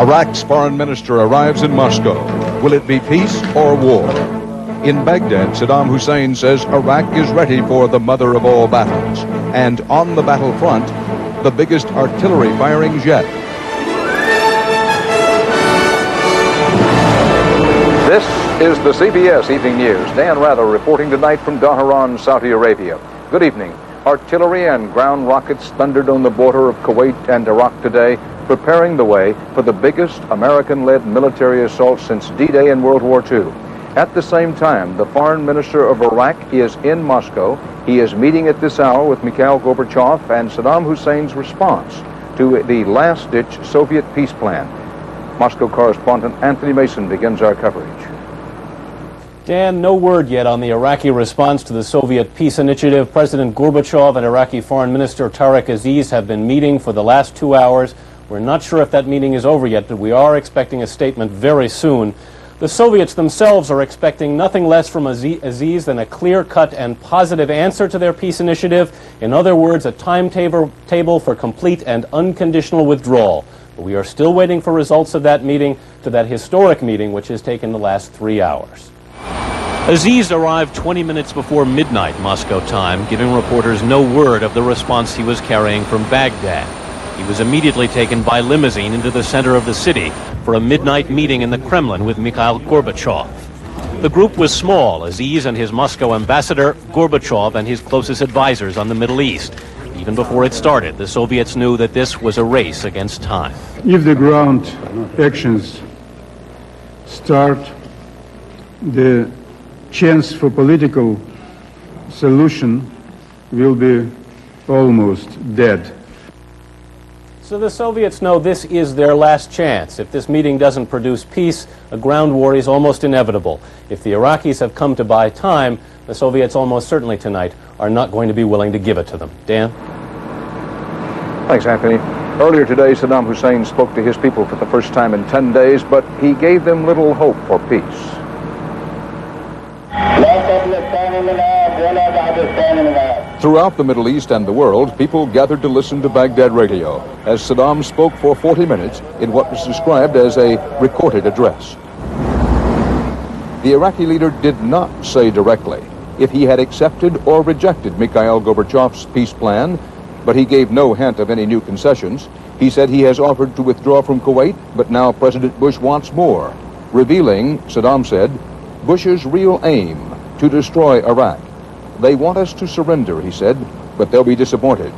Iraq's foreign minister arrives in Moscow. Will it be peace or war? In Baghdad, Saddam Hussein says Iraq is ready for the mother of all battles. And on the battlefront, the biggest artillery firings yet. This is the CBS Evening News. Dan Rather reporting tonight from Dhahran, Saudi Arabia. Good evening. Artillery and ground rockets thundered on the border of Kuwait and Iraq today, preparing the way for the biggest American-led military assault since D-Day in World War II. At the same time, the foreign minister of Iraq is in Moscow. He is meeting at this hour with Mikhail Gorbachev and Saddam Hussein's response to the last-ditch Soviet peace plan. Moscow correspondent Anthony Mason begins our coverage. Dan, no word yet on the Iraqi response to the Soviet peace initiative. President Gorbachev and Iraqi Foreign Minister Tariq Aziz have been meeting for the last 2 hours. We're not sure if that meeting is over yet, but we are expecting a statement very soon. The Soviets themselves are expecting nothing less from Aziz than a clear-cut and positive answer to their peace initiative. In other words, a timetable for complete and unconditional withdrawal. But we are still waiting for results of that meeting, to that historic meeting, which has taken the last 3 hours. Aziz arrived 20 minutes before midnight Moscow time, giving reporters no word of the response he was carrying from Baghdad. He was immediately taken by limousine into the center of the city for a midnight meeting in the Kremlin with Mikhail Gorbachev. The group was small: Aziz and his Moscow ambassador, Gorbachev and his closest advisors on the Middle East. Even before it started, the Soviets knew that this was a race against time. If the ground actions start, the chance for political solution will be almost dead. So the Soviets know this is their last chance. If this meeting doesn't produce peace, a ground war is almost inevitable. If the Iraqis have come to buy time, the Soviets almost certainly tonight are not going to be willing to give it to them. Dan? Thanks, Anthony. Earlier today, Saddam Hussein spoke to his people for the first time in 10 days, but he gave them little hope for peace. Throughout the Middle East and the world, people gathered to listen to Baghdad radio as Saddam spoke for 40 minutes in what was described as a recorded address. The Iraqi leader did not say directly if he had accepted or rejected Mikhail Gorbachev's peace plan, but he gave no hint of any new concessions. He said he has offered to withdraw from Kuwait, but now President Bush wants more, revealing, Saddam said, Bush's real aim: to destroy Iraq. They want us to surrender, he said, but they'll be disappointed.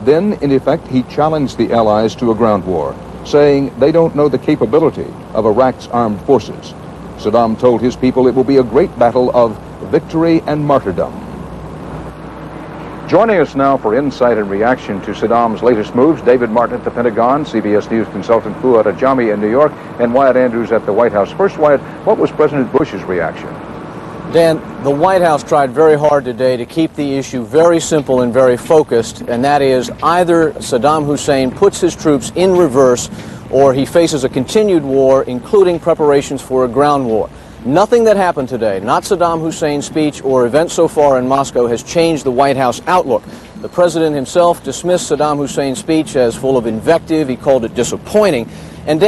Then, in effect, he challenged the Allies to a ground war, saying they don't know the capability of Iraq's armed forces. Saddam told his people it will be a great battle of victory and martyrdom. Joining us now for insight and reaction to Saddam's latest moves, David Martin at the Pentagon, CBS News consultant Fuad Ajami in New York, and Wyatt Andrews at the White House. First, Wyatt, what was President Bush's reaction? Dan, the White House tried very hard today to keep the issue very simple and very focused, and that is either Saddam Hussein puts his troops in reverse or he faces a continued war, including preparations for a ground war. Nothing that happened today, not Saddam Hussein's speech or events so far in Moscow, has changed the White House outlook. The president himself dismissed Saddam Hussein's speech as full of invective. He called it disappointing. And Dan,